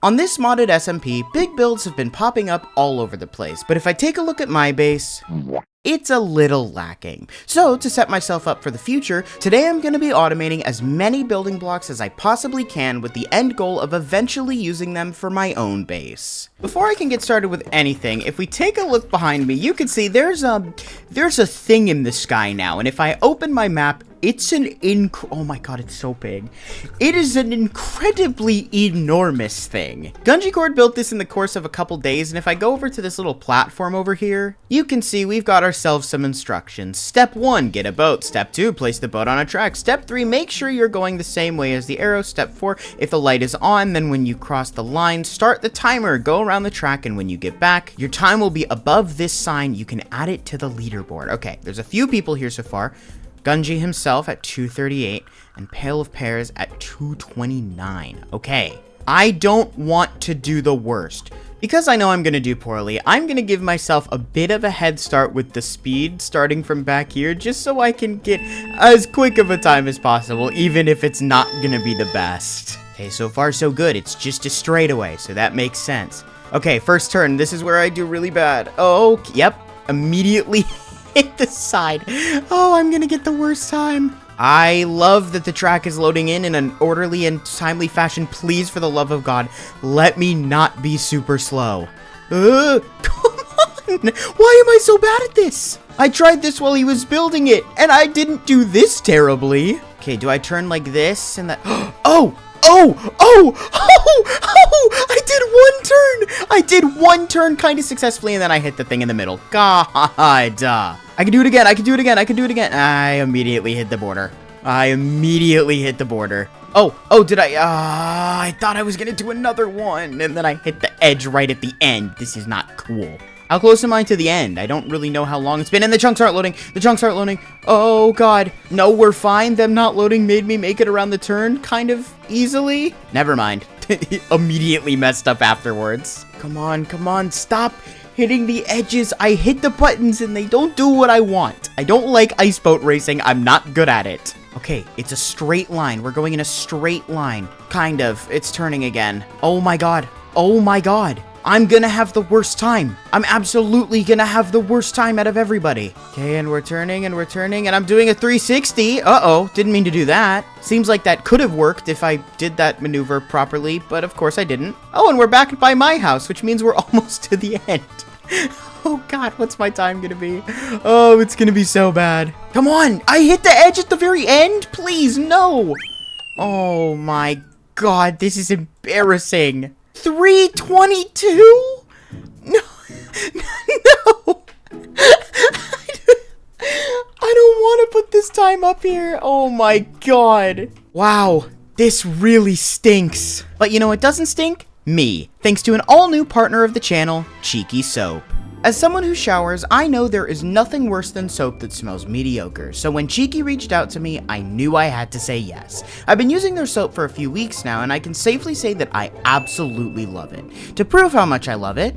On this modded SMP, big builds have been popping up all over the place, but if I take a look at my base, it's a little lacking. So, to set myself up for the future, today I'm going to be automating as many building blocks as I possibly can with the end goal of eventually using them for my own base. Before I can get started with anything, if we take a look behind me, you can see there's a thing in the sky now, and if I open my map, it's oh my god, it's so big. It is an incredibly enormous thing. Gunji Cord built this in the course of a couple days, and if I go over to this little platform over here, you can see we've got ourselves some instructions. Step 1, get a boat. Step 2, place the boat on a track. Step 3, make sure you're going the same way as the arrow. Step 4, if the light is on, then when you cross the line, start the timer, go around the track, and when you get back, your time will be above this sign. You can add it to the leaderboard. Okay, there's a few people here so far. Gunji himself at 238, and Pail of Pears at 229. Okay, I don't want to do the worst. Because I know I'm going to do poorly, I'm going to give myself a bit of a head start with the speed, starting from back here, just so I can get as quick of a time as possible, even if it's not going to be the best. Okay, so far so good. It's just a straightaway, so that makes sense. Okay, first turn. This is where I do really bad. Oh, yep, immediately hit the side. Oh, I'm gonna get the worst time. I love that the track is loading in an orderly and timely fashion. Please, for the love of God, let me not be super slow. Come on! Why am I so bad at this? I tried this while he was building it, and I didn't do this terribly. Okay, do I turn like this and that? Oh! I did one turn kind of successfully, and then I hit the thing in the middle. God. I can do it again. I can do it again. I immediately hit the border. Oh, did I? I thought I was going to do another one, and then I hit the edge right at the end. This is not cool. How close am I to the end? I don't really know how long it's been, and the chunks aren't loading. Oh, God. No, we're fine. Them not loading made me make it around the turn kind of easily. Never mind. Immediately messed up afterwards. Come on. Stop hitting the edges. I hit the buttons, and they don't do what I want. I don't like ice boat racing. I'm not good at it. Okay, it's a straight line. We're going in a straight line. Kind of. It's turning again. Oh, my God. I'm gonna have the worst time. I'm absolutely gonna have the worst time out of everybody. Okay, and we're turning, and I'm doing a 360. Uh-oh, didn't mean to do that. Seems like that could have worked if I did that maneuver properly, but of course I didn't. Oh, and we're back by my house, which means we're almost to the end. Oh God, what's my time gonna be? Oh, it's gonna be so bad. Come on, I hit the edge at the very end? Please, no. Oh my God, this is embarrassing. 322? No. I don't want to put this time up here. Oh my God. Wow, this really stinks. But you know what doesn't stink? Me. Thanks to an all-new partner of the channel, Cheeky Soap. As someone who showers, I know there is nothing worse than soap that smells mediocre, so when Cheeky reached out to me, I knew I had to say yes. I've been using their soap for a few weeks now, and I can safely say that I absolutely love it. To prove how much I love it,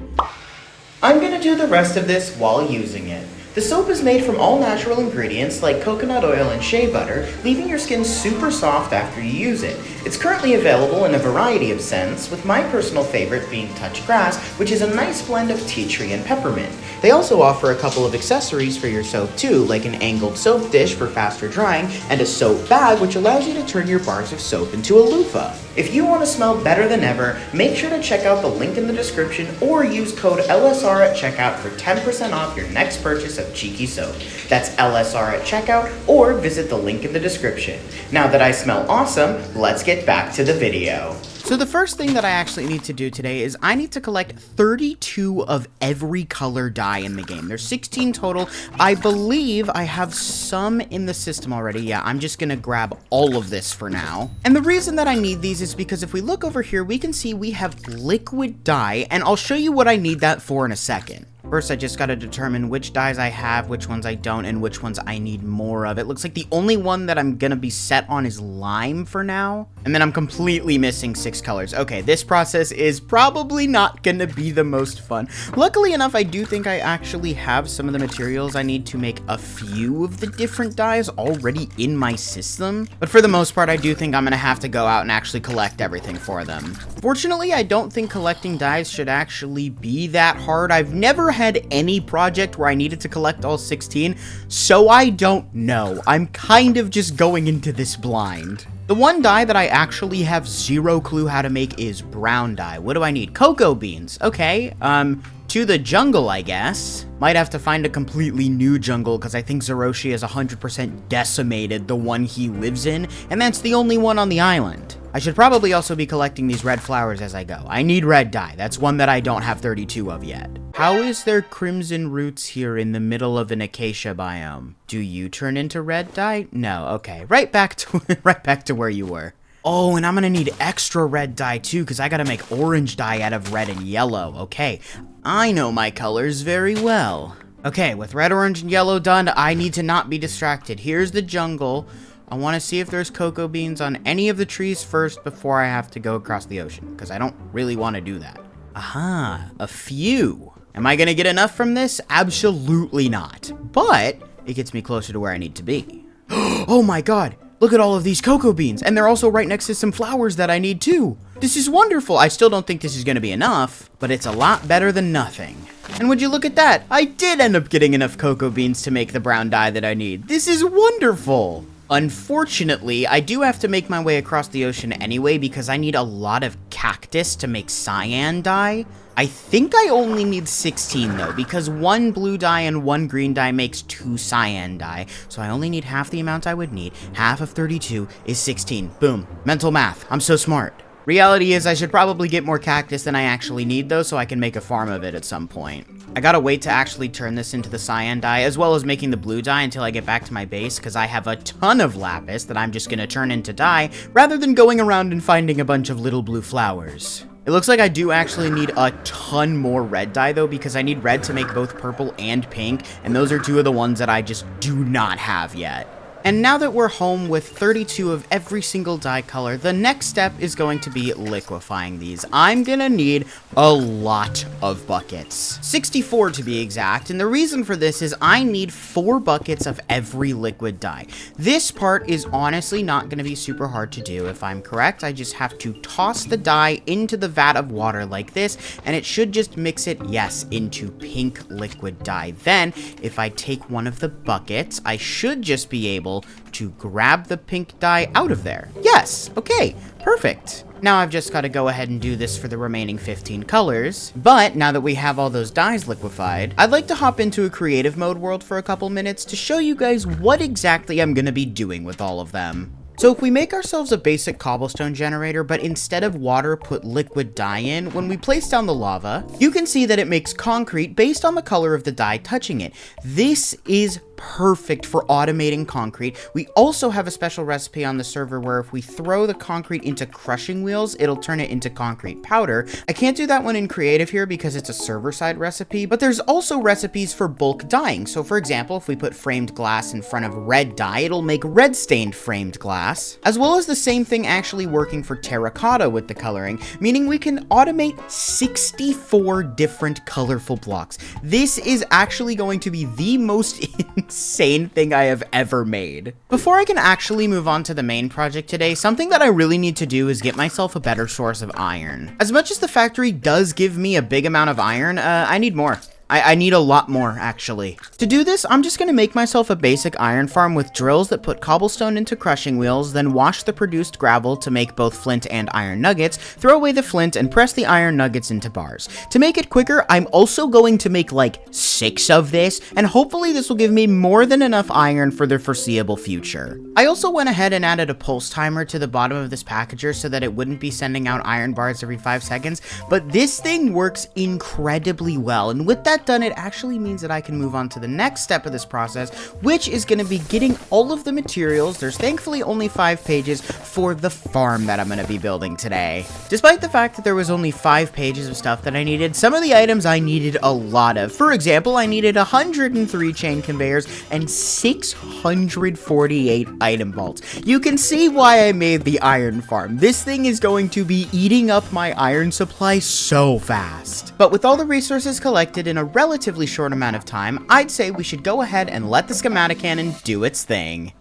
I'm gonna do the rest of this while using it. The soap is made from all natural ingredients like coconut oil and shea butter, leaving your skin super soft after you use it. It's currently available in a variety of scents, with my personal favorite being Touch Grass, which is a nice blend of tea tree and peppermint. They also offer a couple of accessories for your soap too, like an angled soap dish for faster drying, and a soap bag which allows you to turn your bars of soap into a loofah. If you want to smell better than ever, make sure to check out the link in the description or use code LSR at checkout for 10% off your next purchase of Cheeky Soap. That's LSR at checkout or visit the link in the description. Now that I smell awesome, let's get back to the video. So the first thing that I actually need to do today is I need to collect 32 of every color dye in the game. There's 16 total. I believe I have some in the system already. Yeah, I'm just gonna grab all of this for now. And the reason that I need these is because if we look over here, we can see we have liquid dye, and I'll show you what I need that for in a second. First, I just gotta determine which dyes I have, which ones I don't, and which ones I need more of. It looks like the only one that I'm gonna be set on is lime for now. And then I'm completely missing 6 colors. Okay, this process is probably not gonna be the most fun. Luckily enough, I do think I actually have some of the materials I need to make a few of the different dyes already in my system. But for the most part, I do think I'm gonna have to go out and actually collect everything for them. Fortunately, I don't think collecting dyes should actually be that hard. I've never had any project where I needed to collect all 16, so I don't know. I'm kind of just going into this blind. The one dye that I actually have zero clue how to make is brown dye. What do I need? Cocoa beans. Okay, to the jungle, I guess. Might have to find a completely new jungle because I think Zeroshi has 100% decimated the one he lives in, and that's the only one on the island. I should probably also be collecting these red flowers as I go. I need red dye. That's one that I don't have 32 of yet. How is there crimson roots here in the middle of an acacia biome? Do you turn into red dye? No, okay. Right back to where you were. Oh, and I'm gonna need extra red dye too, because I gotta make orange dye out of red and yellow. Okay, I know my colors very well. Okay, with red, orange, and yellow done, I need to not be distracted. Here's the jungle. I want to see if there's cocoa beans on any of the trees first before I have to go across the ocean, because I don't really want to do that. Aha, a few. Am I gonna get enough from this? Absolutely not. But it gets me closer to where I need to be. Oh my god! Look at all of these cocoa beans, and they're also right next to some flowers that I need too. This is wonderful. I still don't think this is going to be enough, but it's a lot better than nothing. And would you look at that? I did end up getting enough cocoa beans to make the brown dye that I need. This is wonderful. Unfortunately, I do have to make my way across the ocean anyway because I need a lot of cactus to make cyan dye. I think I only need 16 though, because 1 blue dye and 1 green dye makes 2 cyan dye. So I only need half the amount I would need. Half of 32 is 16. Boom. Mental math. I'm so smart. Reality is I should probably get more cactus than I actually need though, so I can make a farm of it at some point. I gotta wait to actually turn this into the cyan dye, as well as making the blue dye until I get back to my base, because I have a ton of lapis that I'm just gonna turn into dye, rather than going around and finding a bunch of little blue flowers. It looks like I do actually need a ton more red dye though, because I need red to make both purple and pink, and those are 2 of the ones that I just do not have yet. And now that we're home with 32 of every single dye color, the next step is going to be liquefying these. I'm gonna need a lot of buckets. 64 to be exact, and the reason for this is I need 4 buckets of every liquid dye. This part is honestly not gonna be super hard to do. If I'm correct, I just have to toss the dye into the vat of water like this, and it should just mix it, yes, into pink liquid dye. Then, if I take one of the buckets, I should just be able to grab the pink dye out of there. Yes, okay, perfect. Now I've just got to go ahead and do this for the remaining 15 colors, but now that we have all those dyes liquefied, I'd like to hop into a creative mode world for a couple minutes to show you guys what exactly I'm going to be doing with all of them. So if we make ourselves a basic cobblestone generator, but instead of water put liquid dye in, when we place down the lava, you can see that it makes concrete based on the color of the dye touching it. This is perfect for automating concrete. We also have a special recipe on the server where if we throw the concrete into crushing wheels, it'll turn it into concrete powder. I can't do that one in creative here because it's a server side recipe, but there's also recipes for bulk dyeing. So for example, if we put framed glass in front of red dye, it'll make red stained framed glass, as well as the same thing actually working for terracotta with the coloring, meaning we can automate 64 different colorful blocks. This is actually going to be the most insane thing I have ever made. Before I can actually move on to the main project today, something that I really need to do is get myself a better source of iron. As much as the factory does give me a big amount of iron, I need more. I need a lot more, actually. To do this, I'm just going to make myself a basic iron farm with drills that put cobblestone into crushing wheels, then wash the produced gravel to make both flint and iron nuggets, throw away the flint, and press the iron nuggets into bars. To make it quicker, I'm also going to make like 6 of this, and hopefully this will give me more than enough iron for the foreseeable future. I also went ahead and added a pulse timer to the bottom of this packager so that it wouldn't be sending out iron bars every 5 seconds, but this thing works incredibly well, and with that that done, it actually means that I can move on to the next step of this process, which is going to be getting all of the materials. There's thankfully only 5 pages for the farm that I'm going to be building today. Despite the fact that there was only 5 pages of stuff that I needed, some of the items I needed a lot of. For example, I needed 103 chain conveyors and 648 item vaults. You can see why I made the iron farm. This thing is going to be eating up my iron supply so fast. But with all the resources collected in a relatively short amount of time, I'd say we should go ahead and let the schematic cannon do its thing.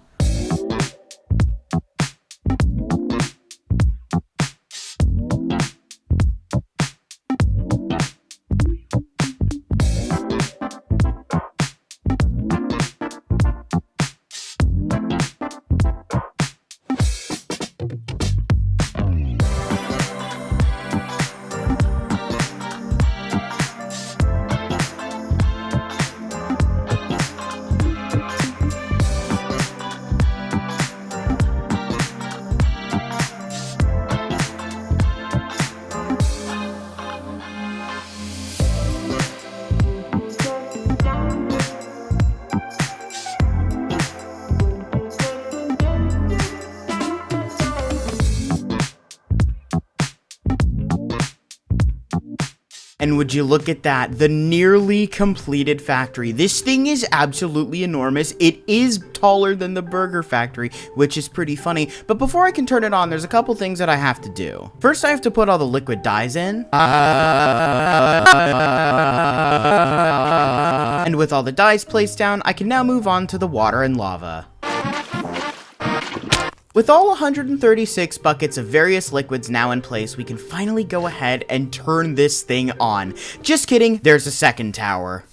And would you look at that, the nearly completed factory. This thing is absolutely enormous. It is taller than the burger factory, which is pretty funny. But before I can turn it on, there's a couple things that I have to do. First, I have to put all the liquid dyes in. And with all the dyes placed down, I can now move on to the water and lava. With all 136 buckets of various liquids now in place, we can finally go ahead and turn this thing on. Just kidding, there's a second tower.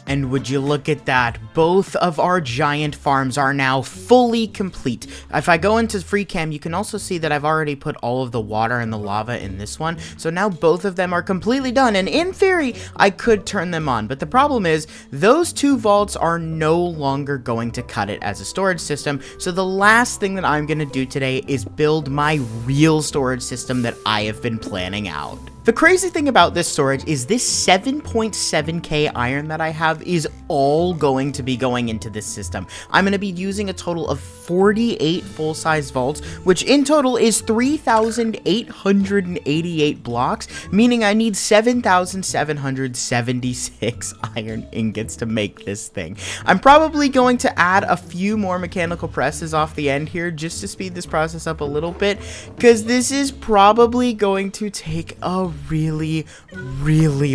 And would you look at that, both of our giant farms are now fully complete. If I go into free cam, you can also see that I've already put all of the water and the lava in this one. So now both of them are completely done, and in theory, I could turn them on. But the problem is, those 2 vaults are no longer going to cut it as a storage system. So the last thing that I'm gonna do today is build my real storage system that I have been planning out. The crazy thing about this storage is this 7.7k iron that I have is all going to be going into this system. I'm going to be using a total of 48 full-size vaults, which in total is 3,888 blocks, meaning I need 7,776 iron ingots to make this thing. I'm probably going to add a few more mechanical presses off the end here just to speed this process up a little bit, because this is probably going to take a really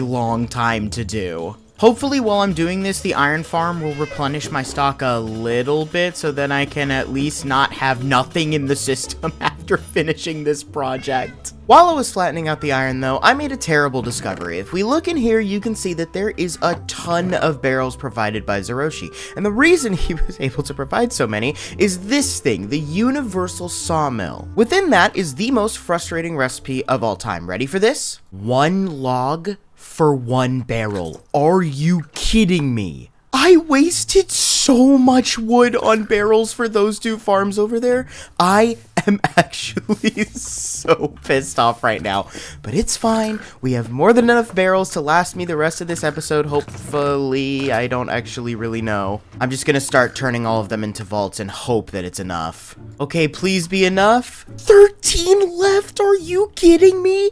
long time to do. Hopefully while I'm doing this, the iron farm will replenish my stock a little bit so that I can at least not have nothing in the system after finishing this project. While I was flattening out the iron though, I made a terrible discovery. If we look in here, you can see that there is a ton of barrels provided by Zeroshi. And the reason he was able to provide so many is this thing, the universal sawmill. Within that is the most frustrating recipe of all time. Ready for this? 1 log for 1 barrel. Are you kidding me? I wasted so much wood on barrels for those 2 farms over there. I am actually so pissed off right now, but it's fine. We have more than enough barrels to last me the rest of this episode, hopefully. I don't actually really know. I'm just gonna start turning all of them into vaults and hope that it's enough. Okay, please be enough. 13 left, are you kidding me?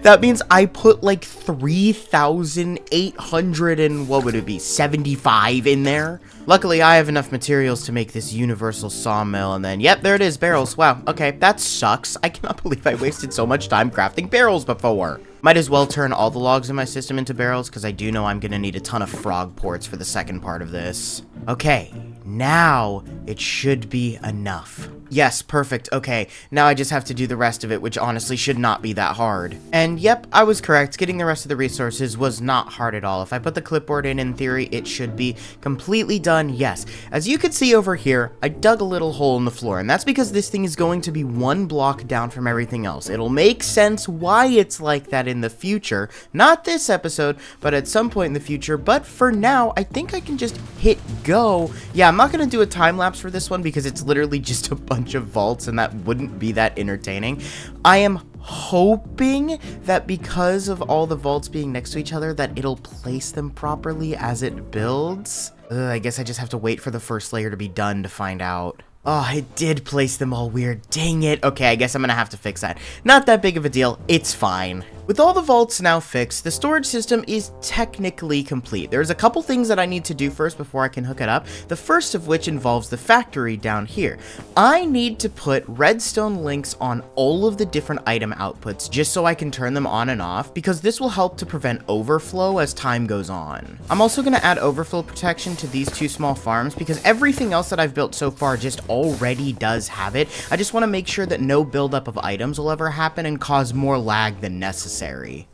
That means I put like 3,800 and what would it be, 75 in there. Luckily, I have enough materials to make this universal sawmill, and then, yep, there it is, barrels. Wow, okay, that sucks. I cannot believe I wasted so much time crafting barrels before. Might as well turn all the logs in my system into barrels, because I do know I'm gonna need a ton of frog ports for the second part of this. Okay, now it should be enough. Yes, perfect. Okay, now I just have to do the rest of it, which honestly should not be that hard. And yep, I was correct. Getting the rest of the resources was not hard at all. If I put the clipboard in theory, it should be completely done. Yes. As you can see over here, I dug a little hole in the floor, and that's because this thing is going to be one block down from everything else. It'll make sense why it's like that in the future. Not this episode, but at some point in the future. But for now, I think I can just hit go. Yeah, I'm not going to do a time lapse for this one because it's literally just a bunch of vaults and that wouldn't be that entertaining. I am hoping that because of all the vaults being next to each other that it'll place them properly as it builds. I guess I just have to wait for the first layer to be done to find out. Oh, it did place them all weird. Dang it. Okay, I guess I'm gonna have to fix that. Not that big of a deal. It's fine. With all the vaults now fixed, the storage system is technically complete. There's a couple things that I need to do first before I can hook it up, the first of which involves the factory down here. I need to put redstone links on all of the different item outputs just so I can turn them on and off, because this will help to prevent overflow as time goes on. I'm also going to add overflow protection to these two small farms because everything else that I've built so far just already does have it. I just want to make sure that no buildup of items will ever happen and cause more lag than necessary.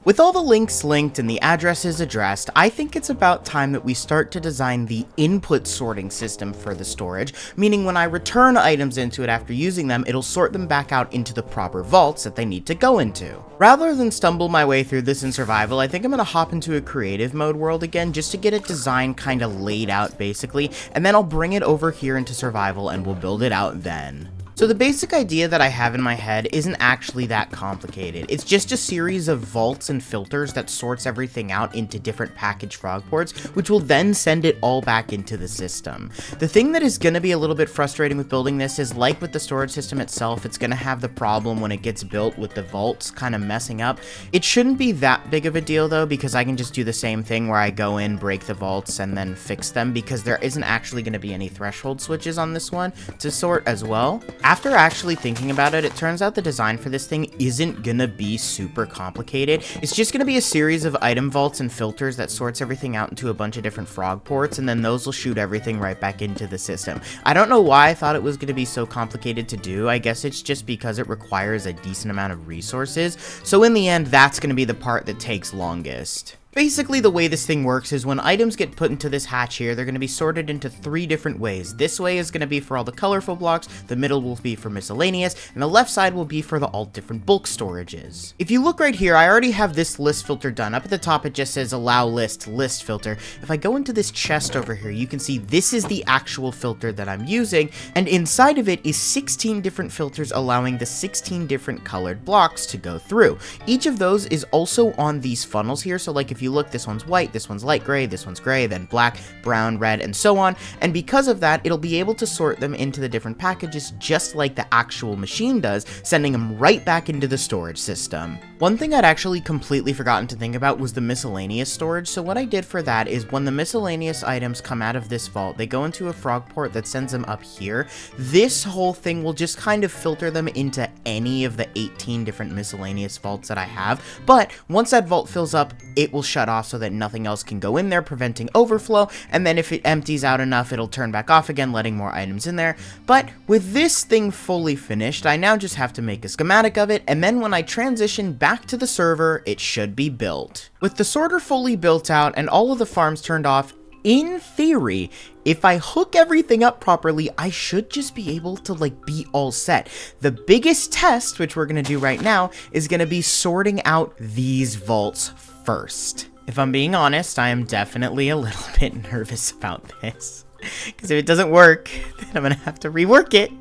With all the links linked and the addresses addressed, I think it's about time that we start to design the input sorting system for the storage, meaning when I return items into it after using them, it'll sort them back out into the proper vaults that they need to go into. Rather than stumble my way through this in survival, I think I'm going to hop into a creative mode world again just to get it designed kind of laid out basically, and then I'll bring it over here into survival and we'll build it out then. So the basic idea that I have in my head isn't actually that complicated. It's just a series of vaults and filters that sorts everything out into different package frog ports, which will then send it all back into the system. The thing that is going to be a little bit frustrating with building this is, like with the storage system itself, it's going to have the problem when it gets built with the vaults kind of messing up. It shouldn't be that big of a deal though, because I can just do the same thing where I go in, break the vaults, and then fix them, because there isn't actually going to be any threshold switches on this one to sort as well. After actually thinking about it, it turns out the design for this thing isn't gonna be super complicated. It's just gonna be a series of item vaults and filters that sorts everything out into a bunch of different frog ports, and then those will shoot everything right back into the system. I don't know why I thought it was gonna be so complicated to do. I guess it's just because it requires a decent amount of resources. So in the end, that's gonna be the part that takes longest. Basically, the way this thing works is when items get put into this hatch here, they're going to be sorted into 3 different ways. This way is going to be for all the colorful blocks, the middle will be for miscellaneous, and the left side will be for all different bulk storages. If you look right here, I already have this list filter done. Up at the top, it just says allow list filter. If I go into this chest over here, you can see this is the actual filter that I'm using, and inside of it is 16 different filters allowing the 16 different colored blocks to go through. Each of those is also on these funnels here, so like if you look, this one's white, this one's light gray, this one's gray, then black, brown, red, and so on. And because of that, it'll be able to sort them into the different packages just like the actual machine does, sending them right back into the storage system. One thing I'd actually completely forgotten to think about was the miscellaneous storage. So what I did for that is when the miscellaneous items come out of this vault, they go into a frog port that sends them up here. This whole thing will just kind of filter them into any of the 18 different miscellaneous vaults that I have. But once that vault fills up, it will shut off so that nothing else can go in there, preventing overflow, and then if it empties out enough, it'll turn back off again, letting more items in there. But with this thing fully finished, I now just have to make a schematic of it, and then when I transition back to the server, it should be built. With the sorter fully built out and all of the farms turned off, in theory, if I hook everything up properly, I should just be able to be all set. The biggest test, which we're going to do right now, is going to be sorting out these vaults first. If I'm being honest, I am definitely a little bit nervous about this. Because if it doesn't work, then I'm going to have to rework it.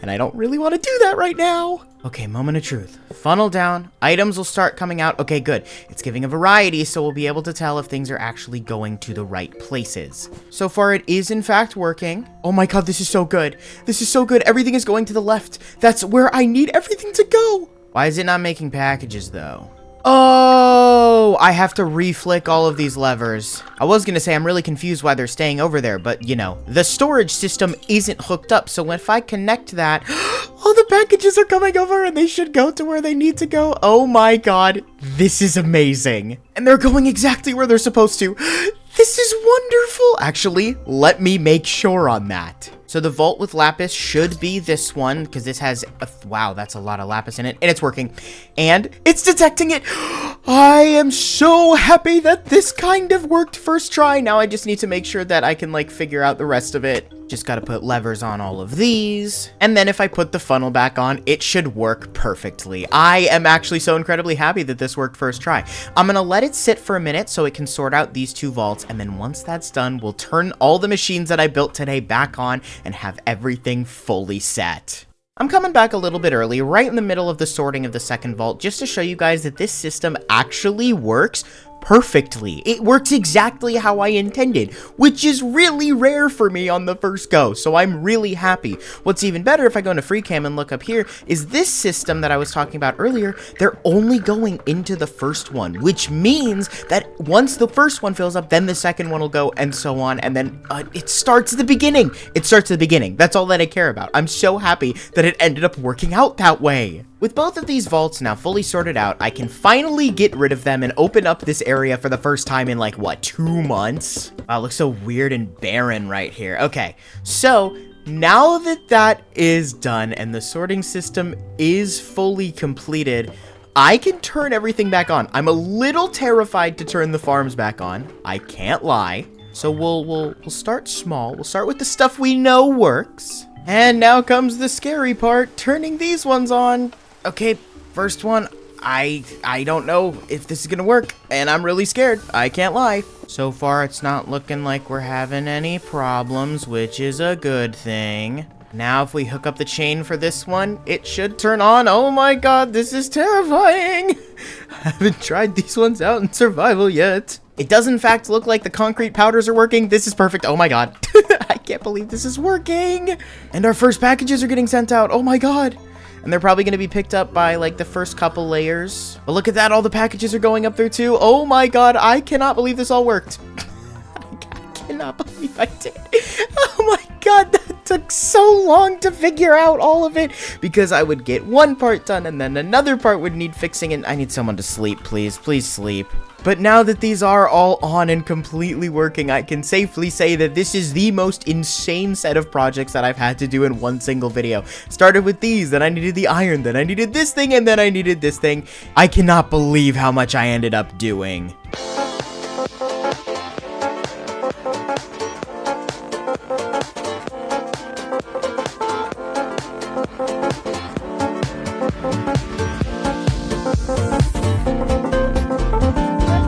And I don't really want to do that right now. Okay, moment of truth. Funnel down. Items will start coming out. Okay, good. It's giving a variety, so we'll be able to tell if things are actually going to the right places. So far, it is in fact working. Oh my god, this is so good. This is so good. Everything is going to the left. That's where I need everything to go. Why is it not making packages, though? Oh, I have to reflick all of these levers. I was gonna say I'm really confused why they're staying over there, but you know, the storage system isn't hooked up, so if I connect that, all the packages are coming over and they should go to where they need to go. Oh my god, this is amazing. And they're going exactly where they're supposed to. This is wonderful. Actually, let me make sure on that. So the vault with lapis should be this one, because this has, wow, that's a lot of lapis in it, and it's working. And it's detecting it. I am so happy that this kind of worked first try. Now I just need to make sure that I can, like, figure out the rest of it. Just gotta put levers on all of these. And then if I put the funnel back on, it should work perfectly. I am actually so incredibly happy that this worked first try. I'm gonna let it sit for a minute so it can sort out these two vaults, and then once that's done, we'll turn all the machines that I built today back on and have everything fully set. I'm coming back a little bit early, right in the middle of the sorting of the second vault, just to show you guys that this system actually works perfectly. It works exactly how I intended, which is really rare for me on the first go, so I'm really happy. What's even better, if I go into FreeCam and look up here, is this system that I was talking about earlier, they're only going into the first one, which means that once the first one fills up, then the second one will go, and so on, and then it starts at the beginning. It starts at the beginning. That's all that I care about. I'm so happy that it ended up working out that way. With both of these vaults now fully sorted out, I can finally get rid of them and open up this area for the first time in, like, what, 2 months? Wow, it looks so weird and barren right here. Okay, so now that that is done and the sorting system is fully completed, I can turn everything back on. I'm a little terrified to turn the farms back on. I can't lie. So we'll start small. We'll start with the stuff we know works. And now comes the scary part, turning these ones on. Okay, first one, I don't know if this is gonna work, and I'm really scared. I can't lie. So far, it's not looking like we're having any problems, which is a good thing. Now, if we hook up the chain for this one, it should turn on. Oh my god, this is terrifying. I haven't tried these ones out in survival yet. It does, in fact, look like the concrete powders are working. This is perfect. Oh my god. I can't believe this is working. And our first packages are getting sent out. Oh my god. And they're probably going to be picked up by, like, the first couple layers. But look at that, all the packages are going up there, too. Oh my god, I cannot believe this all worked. I cannot believe I did. Oh my god, that took so long to figure out all of it. Because I would get one part done, and then another part would need fixing, and I need someone to sleep, please. Please sleep. But now that these are all on and completely working, I can safely say that this is the most insane set of projects that I've had to do in one single video. Started with these, then I needed the iron, then I needed this thing, and then I needed this thing. I cannot believe how much I ended up doing.